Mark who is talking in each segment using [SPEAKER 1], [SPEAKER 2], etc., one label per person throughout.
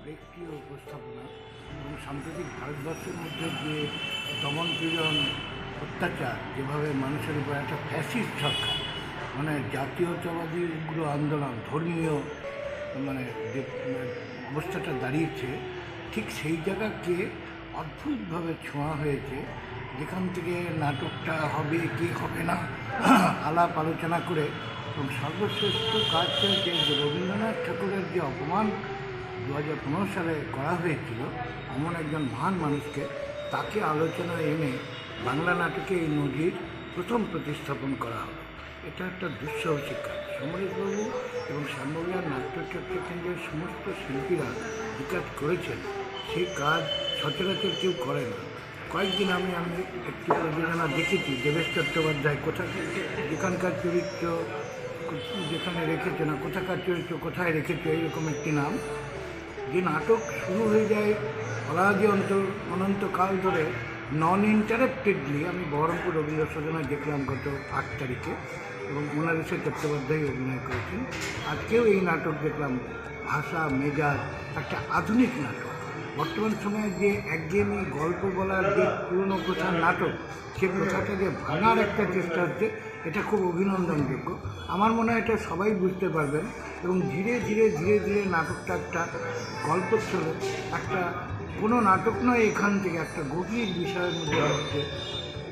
[SPEAKER 1] ব্যক্তিয় উপস্থাপনা এবং সাম্প্রতিক ভারতবর্ষের মধ্যে যে দমন পীড়ন অত্যাচার, যেভাবে মানুষের উপর একটা ফ্যাসিস্ট সরকার, মানে জাতীয়তাবাদী উগ্র আন্দোলন, ধর্মীয় মানে যে অবস্থাটা দাঁড়িয়েছে, ঠিক সেই জায়গাকে অদ্ভুতভাবে ছোঁয়া হয়েছে। যেখান থেকে নাটকটা হবে কি হবে না আলাপ আলোচনা করে, এবং সর্বশ্রেষ্ঠ কাজ হয়েছে যে রবীন্দ্রনাথ ঠাকুরের যে অপমান 2015 সালে করা হয়েছিল এমন একজন মহান মানুষকে, তাকে আলোচনায় এনে বাংলা নাটকে এই নজির প্রথম প্রতিস্থাপন করা হলো। এটা একটা দুঃসাহসিক কাজ। সমরেশবাবু এবং শ্যামবাবুর নাট্যচর্চা কেন্দ্রের সমস্ত শিল্পীরা যে কাজ করেছেন, সেই কাজ সচরাচর কেউ করে না। কয়েকদিন আমি একটি প্রযোজনা দেখেছি, দেবেশ চট্টোপাধ্যায় যেখানকার চরিত্র যেখানে রেখেছে না, কোথাকার চরিত্র কোথায় রেখেছে, এইরকম একটি নাম, যে নাটক শুরু হয়ে যায় অলাদি অনন্তকাল ধরে নন ইন্টারাপ্টেডলি। আমি বহরমপুর রবীন্দ্র সদনে দেখলাম গত 8 তারিখে, এবং মোনালিসা চট্টোপাধ্যায় অভিনয় করেছেন। আজকেও এই নাটক দেখলাম, ভাষা মেজাজ একটা আধুনিক নাটক। বর্তমান সময়ে যে একঘেয়েমি গল্প বলার যে পুরনো প্রথার নাটক, সে প্রথাটাকে ভাঙার একটা চেষ্টা হচ্ছে। এটা খুব অভিনন্দনযোগ্য। আমার মনে হয় এটা সবাই বুঝতে পারবেন, এবং ধীরে ধীরে ধীরে ধীরে নাটকটা একটা গল্প চলে, একটা কোনো নাটক নয়, এখান থেকে একটা গভীর বিষয়ের মধ্যে হচ্ছে।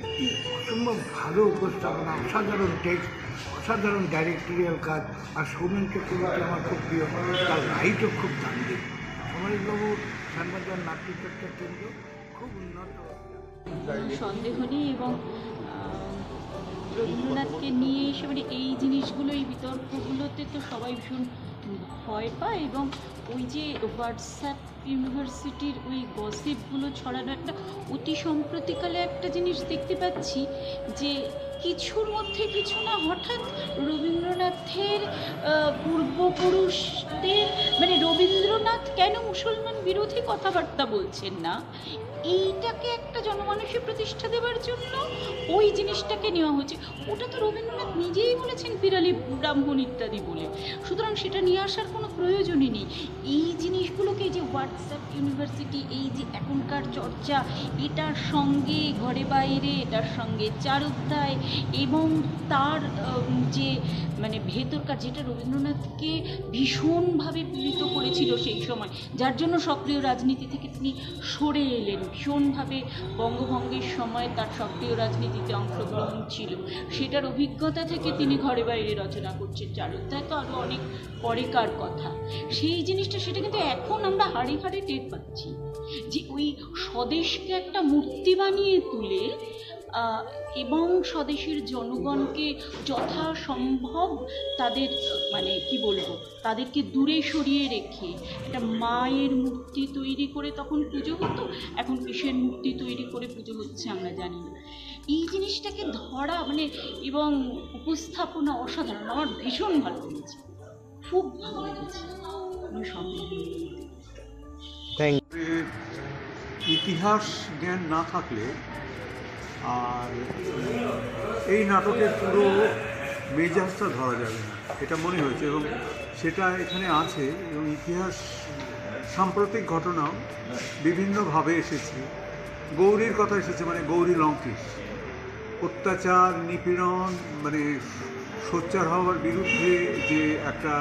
[SPEAKER 1] একটি অসম্ভব ভালো উপস্থাপনা, অসাধারণ টেক্সট, অসাধারণ ডাইরেক্টোরিয়াল কাজ। আর সৌমেন চক্রবর্তী আমার খুব প্রিয়, তার লাইটও খুব দামি। সমরেশবাবু শ্যামবাজার নাট্যচর্চা কেন্দ্র খুব উন্নত,
[SPEAKER 2] সন্দেহ নেই। এবং রবীন্দ্রনাথকে নিয়ে এসে মানে এই জিনিসগুলো, এই বিতর্কগুলোতে তো সবাই ভীষণ ভয় পায়, এবং ওই যে হোয়াটসঅ্যাপ ইউনিভার্সিটির ওই গসিপগুলো ছড়ানো, একটা অতি সম্প্রতিকালে একটা জিনিস দেখতে পাচ্ছি যে কিছুর মধ্যে কিছু না, হঠাৎ রবীন্দ্রনাথের পূর্বপুরুষদের মানে রবীন্দ্রনাথ কেন মুসলমান বিরোধী কথাবার্তা বলছেন না, এইটাকে একটা জনমানুষে প্রতিষ্ঠা দেওয়ার জন্য ওই জিনিসটাকে নেওয়া হয়েছে। ওটা তো রবীন্দ্রনাথ নিজেই বলেছেন বিড়ালি ব্রাহ্মণ ইত্যাদি বলে, সুতরাং সেটা নিয়ে আসার কোনো প্রয়োজনই নেই। এই জিনিসগুলোকে, যে হোয়াটসঅ্যাপ ইউনিভার্সিটি, এই যে এখনকার চর্চা, এটার সঙ্গে ঘরে বাইরে, এটার সঙ্গে চারুধ্যায়, এবং তার যে মানে ভেতরকার, যেটা রবীন্দ্রনাথকে ভীষণভাবে পীড়িত করেছিল সেই সময়, যার জন্য সক্রিয় রাজনীতি থেকে তিনি সরে এলেন। ভীষণভাবে বঙ্গভঙ্গের সময় তার সক্রিয় রাজনীতিতে অংশগ্রহণ ছিল, সেটার অভিজ্ঞতা থেকে তিনি ঘরে বাইরে রচনা করছেন। চারুধ্যায় তো আরও অনেক পরেকার কথা। সেই জিনিসটা, সেটা কিন্তু এখন আমরা হাড়ে হাড়ে টের পাচ্ছি, যে ওই স্বদেশকে একটা মূর্তি বানিয়ে তুলে এবং স্বদেশের জনগণকে যথাসম্ভব তাদের মানে কি বলবো, তাদেরকে দূরে সরিয়ে রেখে একটা মায়ের মূর্তি তৈরি করে তখন পুজো হতো, এখন কিসের মূর্তি তৈরি করে পুজো হচ্ছে আমরা জানি না। এই জিনিসটাকে ধরা মানে এবং উপস্থাপনা অসাধারণ, আমার ভীষণ ভালো লেগেছে, খুব ভালো লেগেছে।
[SPEAKER 3] ইতিহাস জ্ঞান না থাকলে আর এই নাটকের পুরো মেজাজটা ধরা যাবে না, এটা মনে হয়েছে, এবং সেটা এখানে আছে। এবং ইতিহাস সাম্প্রতিক ঘটনাও বিভিন্নভাবে এসেছে। গৌরীর কথা এসেছে, মানে গৌরী লঙ্কেশ, অত্যাচার, নিপীড়ন, মানে সোচ্চার হওয়ার বিরুদ্ধে যে একটা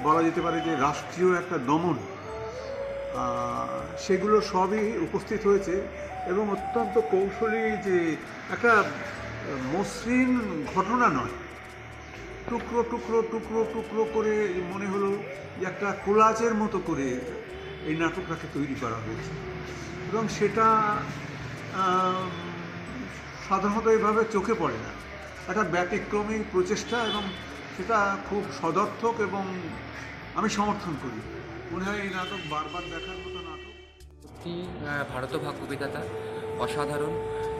[SPEAKER 3] বলা যেতে পারে যে রাষ্ট্রীয় একটা দমন, সেগুলো সবই উপস্থিত হয়েছে। এবং অত্যন্ত কৌশলী, যে একটা মসৃণ ঘটনা নয়, টুকরো টুকরো টুকরো টুকরো করে মনে হলো যে একটা কোলাজের মতো করে এই নাটকটাকে তৈরি করা হয়েছে। এবং সেটা সাধারণত এইভাবে চোখে পড়ে না, একটা ব্যতিক্রমী প্রচেষ্টা, এবং সেটা খুব সদর্থক, এবং আমি সমর্থন করি। মনে হয় এই নাটক বারবার দেখার মতো নাটক।
[SPEAKER 4] ভারত ভাগ্য বিধাতা, অসাধারণ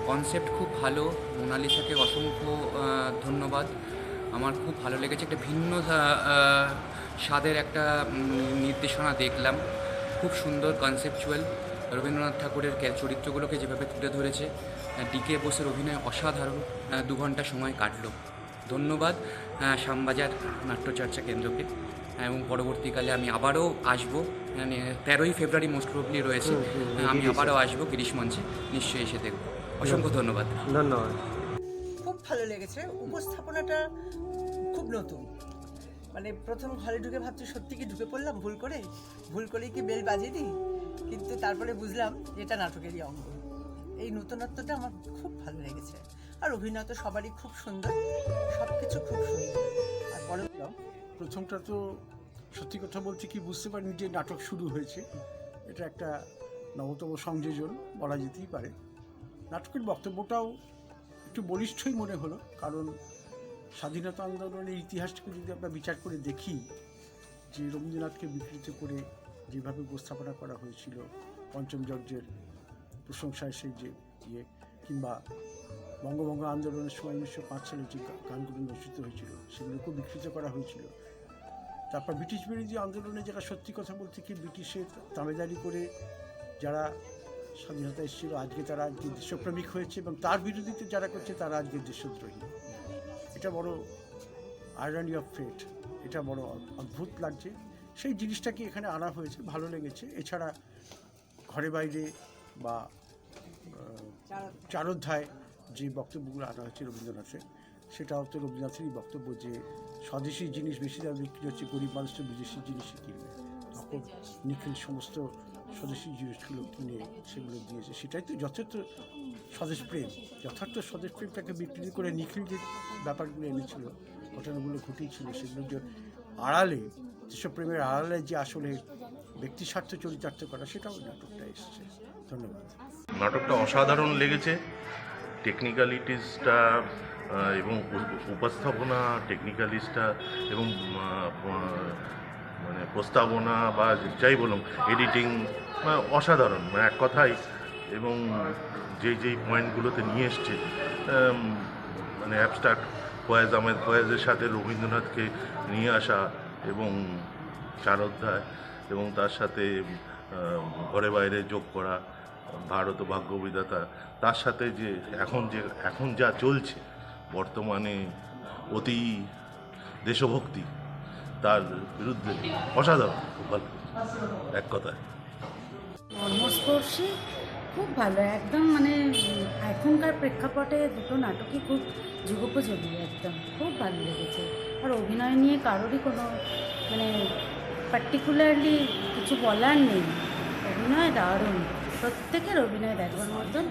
[SPEAKER 4] কনসেপ্ট, খুব ভালো। মোনালিসাকে অসংখ্য ধন্যবাদ। আমার খুব ভালো লেগেছে, একটা ভিন্ন স্বাদের একটা নির্দেশনা দেখলাম, খুব সুন্দর কনসেপচুয়াল। রবীন্দ্রনাথ ঠাকুরের চরিত্রগুলোকে যেভাবে তুলে ধরেছে, ডিকে বোসের অভিনয় অসাধারণ। 2 ঘন্টা সময় কাটলো। ধন্যবাদ শ্যামবাজার নাট্যচর্চা কেন্দ্রকে। এবং পরবর্তীকালে আমি আবারও আসবো, মানে 13ই ফেব্রুয়ারি মোস্ট প্রবলি রয়েছে, আমি আবারও আসবো গিরিশ মঞ্চে, নিশ্চয়ই এসে দেখবো। অসংখ্য ধন্যবাদ।
[SPEAKER 5] ধন্যবাদ।
[SPEAKER 6] খুব ভালো লেগেছে, উপস্থাপনাটা খুব নতুন। মানে প্রথম হলে ঢুকে ভাবছি সত্যি কি ঢুকে পড়লাম ভুল করেই কি বেল বাজিয়ে দিই, কিন্তু তারপরে বুঝলাম যে এটা নাটকেরই অঙ্গ। এই নতুনত্বটা আমার খুব ভালো লেগেছে। আর অভিনয় তো সবারই খুব সুন্দর, সব কিছু খুব সুন্দর। আর পরে
[SPEAKER 7] প্রথমটা তো সত্যি কথা বলতে কি বুঝতে পারিনি যে নাটক শুরু হয়েছে। এটা একটা নবতম সংযোজন বলা যেতেই পারে। নাটকের বক্তব্যটাও একটু বলিষ্ঠই মনে হলো, কারণ স্বাধীনতা আন্দোলনের ইতিহাসটাকে যদি আমরা বিচার করে দেখি, যে রবীন্দ্রনাথকে বিকৃত করে যেভাবে উপস্থাপনা করা হয়েছিল, পঞ্চম জর্জের প্রশংসায় সেই যে কিংবা বঙ্গভঙ্গ আন্দোলনের সময় 1905 সালে যে গানগুলো রচিত হয়েছিল সেগুলোকেও বিকৃত করা হয়েছিল। তারপর ব্রিটিশ বিরোধী আন্দোলনে যারা সত্যি কথা বলতে কি ব্রিটিশের তাবেদারি করে যারা স্বাধীনতা এসেছিল, আজকে তারা আজকে দেশপ্রেমিক হয়েছে, এবং তার বিরোধিতা যারা করছে তারা আজকে দেশদ্রোহী। এটা বড় আয়রনি অফ ফেট, এটা বড় অদ্ভুত লাগছে। সেই জিনিসটাকে এখানে আনা হয়েছে, ভালো লেগেছে। এছাড়া ঘরে বাইরে বা চারোধ্যায় যে বক্তব্যগুলো আনা হয়েছে রবীন্দ্রনাথের, সেটাও তো রবীন্দ্রনাথেরই বক্তব্য যে স্বদেশি জিনিস বেশি দাম বিক্রি হচ্ছে, গরিব মানুষ তো বিদেশি জিনিসই কিনবে। তখন নিখিল সমস্ত স্বদেশি জিনিসগুলো কিনে সেগুলো দিয়েছে। সেটাই তো যথার্থ স্বদেশপ্রেম। যথার্থ স্বদেশপ্রেমটাকে বিক্রি করে নিখিল যে ব্যাপারগুলো এনেছিল, ঘটনাগুলো ঘটিয়েছিল, সেগুলো যে আড়ালে, দেশপ্রেমের আড়ালে যে আসলে ব্যক্তি স্বার্থ চরিতার্থ করা, সেটাও নাটকটা এসছে। ধন্যবাদ।
[SPEAKER 8] নাটকটা অসাধারণ লেগেছে। টেকনিক্যালিটিসটা এবং উপস্থাপনা, টেকনিক্যালিসটা এবং মানে প্রস্তাবনা বা যাই বলুন, এডিটিং অসাধারণ, মানে এক কথাই। এবং যেই পয়েন্টগুলোতে নিয়ে এসছে, মানে অ্যাবস্ট্রাক্ট ফয়েজ আহমেদ ফয়েজের সাথে রবীন্দ্রনাথকে নিয়ে আসা, এবং চারোধ্যায়, এবং তার সাথে ঘরে বাইরে যোগ করা, ভারত ও ভাগ্য বিধাতা, তার সাথে যে এখন যা চলছে বর্তমানে অতি দেশভক্তি, তার বিরুদ্ধে অসাধারণ, খুব ভালো, এক কথায়।
[SPEAKER 9] মর্মস্পর্শী, খুব ভালো একদম। মানে এখনকার প্রেক্ষাপটে দুটো নাটকই খুব যুগোপযোগী, একদম খুব ভালো লেগেছে। আর অভিনয় নিয়ে কারোরই কোনো মানে পার্টিকুলারলি কিছু বলার নেই। অভিনয় দারুণ, প্রত্যেকের অভিনয় দেখবার মতন,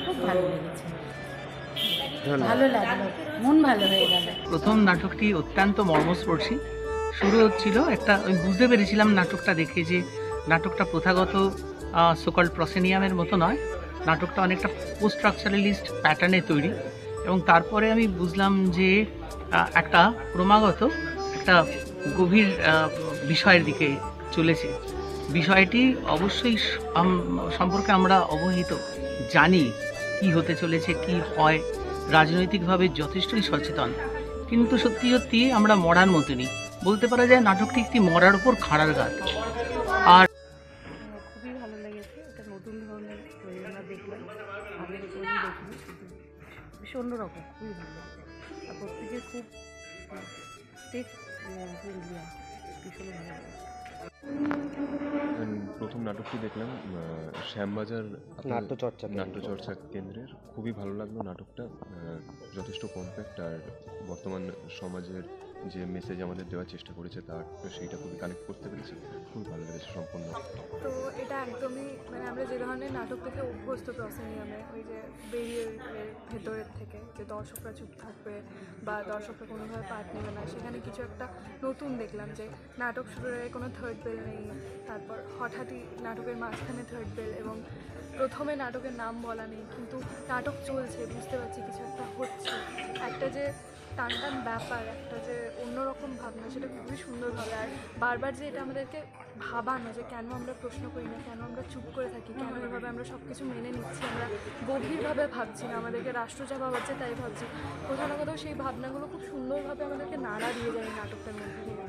[SPEAKER 9] খুব ভালো লেগেছে, ভালো লাগলো, মন ভালো হয়ে গেল।
[SPEAKER 10] প্রথম নাটকটি অত্যন্ত মর্মস্পর্শী। শুরু হচ্ছিল একটা, আমি বুঝতে পেরেছিলাম নাটকটা দেখে যে নাটকটা প্রথাগত সোকল্ড প্রসেনিয়ামের মতো নয়, নাটকটা অনেকটা পোস্ট স্ট্রাকচারালিস্ট প্যাটার্নে তৈরি। এবং তারপরে আমি বুঝলাম যে একটা ক্রমাগত একটা গভীর বিষয়ের দিকে চলেছে। বিষয়টি অবশ্যই সম্পর্কে আমরা অবহিত, জানি কি হতে চলেছে, কি হয়, রাজনৈতিকভাবে যথেষ্টই সচেতন, কিন্তু সত্যি সত্যি আমরা মরার মতনই বলতে পারা যায় নাটকটি একটি মরার উপর খাড়ার গাত। আর
[SPEAKER 9] খুবই ভালো লেগেছে, এটা নতুন ধরনের আমরা দেখলাম, আগের দেখিনি, বেশ অন্যরকম, খুবই ভালো লাগছে। আর প্রত্যেকে খুব টেক ফ্রেন্ডলি আছে, ভীষণ ভালো লাগছে।
[SPEAKER 11] প্রথম নাটকটি দেখলাম শ্যামবাজার নাট্যচর্চা কেন্দ্রের, খুবই ভালো লাগলো নাটকটা। যথেষ্ট কমপ্যাক্ট, আর বর্তমান সমাজের যে মেসেজ আমাদের দেওয়ার চেষ্টা করেছে তার সেইটা খুবই কানেক্ট করতে পেরেছি, খুবই ভালো লেগেছে সম্পূর্ণ।
[SPEAKER 12] তো এটা একদমই মানে আমরা যে ধরনের নাটক থেকে অভ্যস্ত প্রসেনিয়ামে, ওই যে বেরিয়ে ভেতরের থেকে যে দর্শকরা চুপ থাকবে বা দর্শকরা কোনোভাবে পার্ট নেবে না, সেখানে কিছু একটা নতুন দেখলাম। যে নাটক শুরুর আগে কোনো থার্ড বেল নেই, তারপর হঠাৎই নাটকের মাঝখানে থার্ড বেল, এবং প্রথমে নাটকের নাম বলা নেই, কিন্তু নাটক চলছে, বুঝতে পারছি কিছু একটা হচ্ছে, একটা যে টান টান ব্যাপার, একটা যে অন্যরকম ভাবনা, সেটা খুবই সুন্দরভাবে। আর বারবার যে এটা আমাদেরকে ভাবানো যে কেন আমরা প্রশ্ন করি না, কেন আমরা চুপ করে থাকি, কেন এভাবে আমরা সব কিছু মেনে নিচ্ছি, আমরা গভীরভাবে ভাবছি না, আমাদেরকে রাষ্ট্র যা ভাবাচ্ছে তাই ভাবছি, কোথাও না কোথাও সেই ভাবনাগুলো খুব সুন্দরভাবে আমাদেরকে নাড়া দিয়ে যায় এই নাটকটার মধ্যে দিয়ে।